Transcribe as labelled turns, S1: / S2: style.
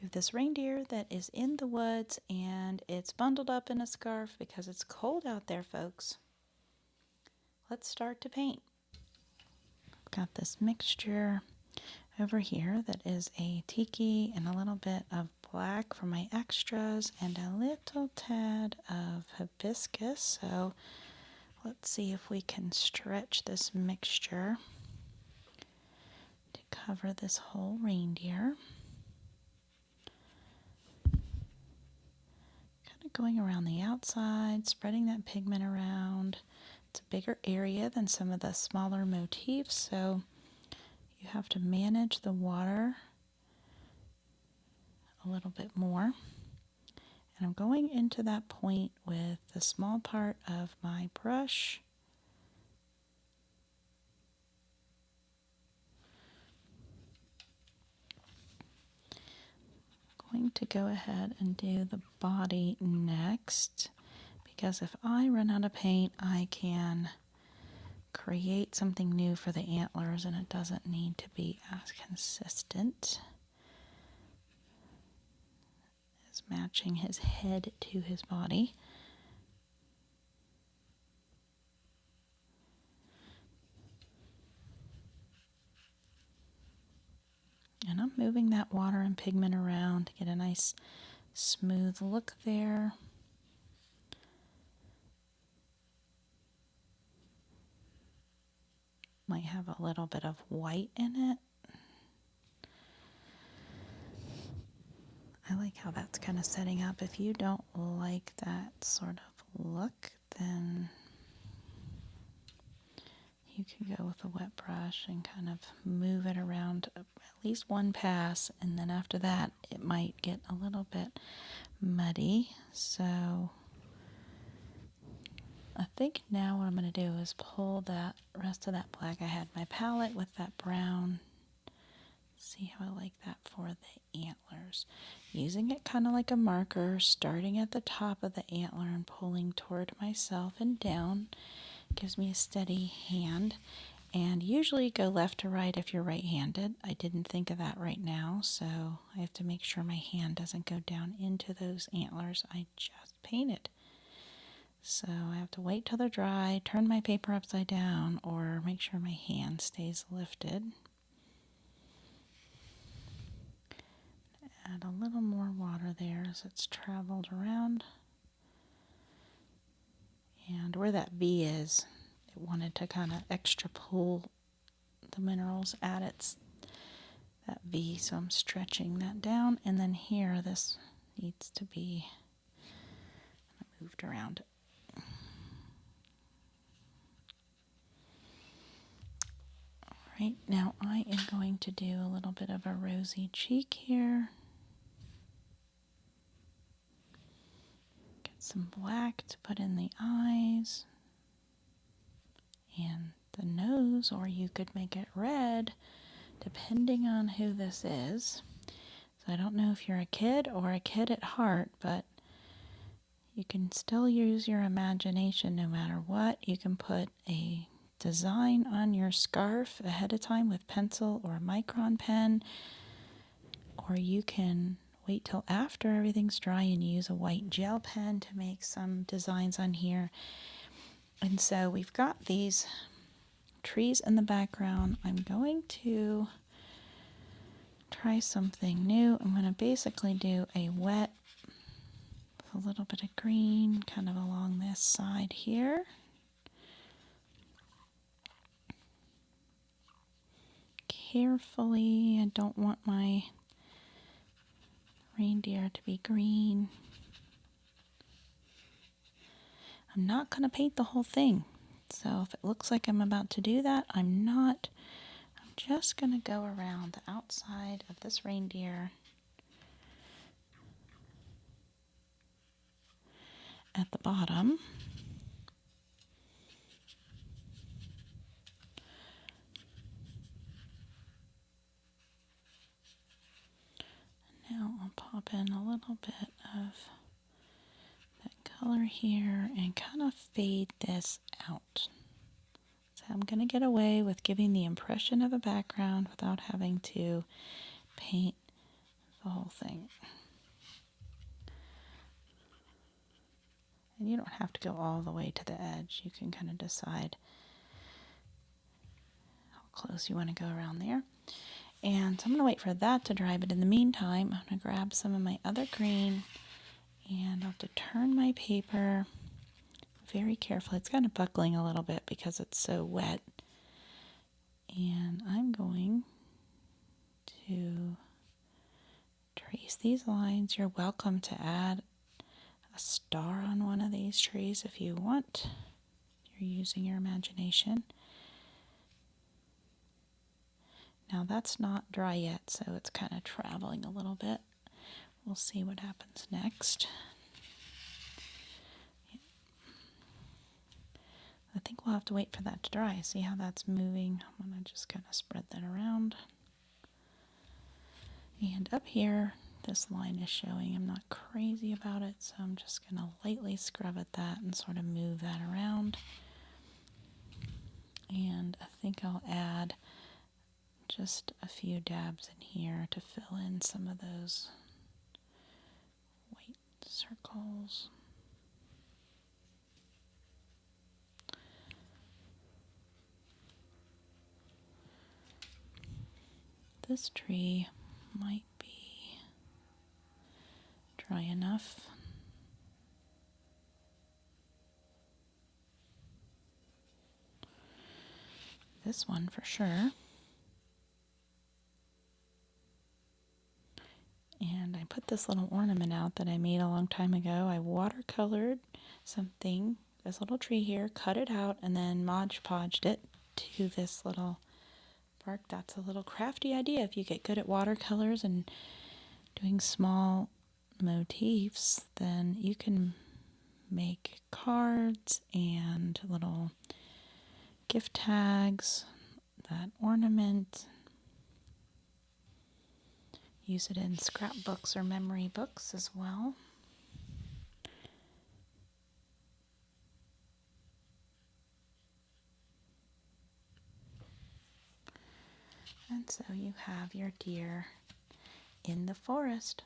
S1: have this reindeer that is in the woods and it's bundled up in a scarf because it's cold out there, folks. Let's start to paint. I've got this mixture over here that is a tiki and a little bit of black for my extras and a little tad of hibiscus. So let's see if we can stretch this mixture to cover this whole reindeer. Kind of going around the outside, spreading that pigment around. It's a bigger area than some of the smaller motifs, so you have to manage the water a little bit more. And I'm going into that point with the small part of my brush. I'm going to go ahead and do the body next, because if I run out of paint, I can create something new for the antlers and it doesn't need to be as consistent as matching his head to his body. And I'm moving that water and pigment around to get a nice smooth look there. Might have a little bit of white in it. I like how that's kind of setting up. If you don't like that sort of look, then you can go with a wet brush and kind of move it around at least one pass, and then after that it might get a little bit muddy. So I think now what I'm going to do is pull that rest of that black. I had my palette with that brown. See how I like that for the antlers. Using it kind of like a marker, starting at the top of the antler and pulling toward myself and down. Gives me a steady hand. And usually go left to right if you're right-handed. I didn't think of that right now, so I have to make sure my hand doesn't go down into those antlers I just painted. So I have to wait till they're dry, turn my paper upside down, or make sure my hand stays lifted. Add a little more water there as it's traveled around. And where that V is, it wanted to kind of extra pull the minerals at that V, so I'm stretching that down. And then here, this needs to be moved around. All right, now I am going to do a little bit of a rosy cheek here. Get some black to put in the eyes and the nose, or you could make it red depending on who this is. So I don't know if you're a kid or a kid at heart, but you can still use your imagination no matter what. You can put a design on your scarf ahead of time with pencil or a micron pen, or you can wait till after everything's dry and use a white gel pen to make some designs on here. And so we've got these trees in the background. I'm going to try something new. I'm going to basically do a wet with a little bit of green kind of along this side here. Carefully, I don't want my reindeer to be green. I'm not going to paint the whole thing, so if it looks like I'm about to do that, I'm not. I'm just going to go around the outside of this reindeer at the bottom. Now I'll pop in a little bit of that color here and kind of fade this out. So I'm going to get away with giving the impression of a background without having to paint the whole thing. And you don't have to go all the way to the edge. You can kind of decide how close you want to go around there. And so I'm going to wait for that to dry, but in the meantime, I'm going to grab some of my other green, and I'll have to turn my paper very carefully. It's kind of buckling a little bit because it's so wet. And I'm going to trace these lines. You're welcome to add a star on one of these trees if you want. You're using your imagination. Now that's not dry yet, so it's kind of traveling a little bit. We'll see what happens next. I think we'll have to wait for that to dry. See how that's moving? I'm going to just kind of spread that around. And up here, this line is showing. I'm not crazy about it, so I'm just going to lightly scrub at that and sort of move that around. And I think I'll add just a few dabs in here to fill in some of those white circles. This tree might be dry enough. This one for sure. And I put this little ornament out that I made a long time ago. I watercolored something, this little tree here, cut it out, and then Mod Podged it to this little bark. That's a little crafty idea if you get good at watercolors and doing small motifs, then you can make cards and little gift tags, that ornament. Use it in scrapbooks or memory books as well. And so you have your deer in the forest.